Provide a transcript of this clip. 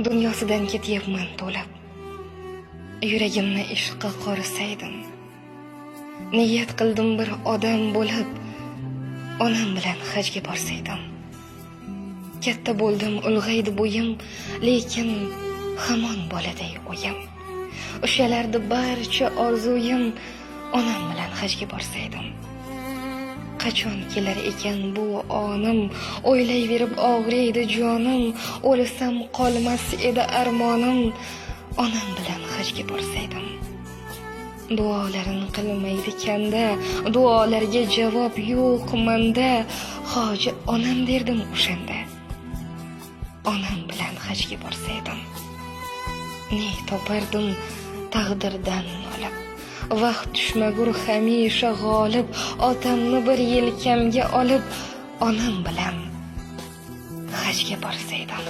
dunyosidan ketyapman to'lab. Yuragimni ishqqa qorisaydim. Niyat qildim bir odam bo'lib, onam bilan hajga borsaydim. Katta bo'ldim, ulg'aydi bo'yim, lekin hamon boladay o'yim. O'shalardi barcha orzuyim, onam bilan hajga borsaydim. Qachon kelar ekan bu onim, o'ylayverib og'riydi jonim, o'lsam qolmas edi armonim, onam bilan hajga borsaydim. Duolarini qilmaydi kanda, duolarga javob yo'q menda, hoji onam derdim o'shanda. Onam bilan hajga borsaydim. Ne topardim taqdirdan olib, vaqt tushmagur hamisha g'olib, otamni bir yelkamga olib, onam bilan hajga borsaydim.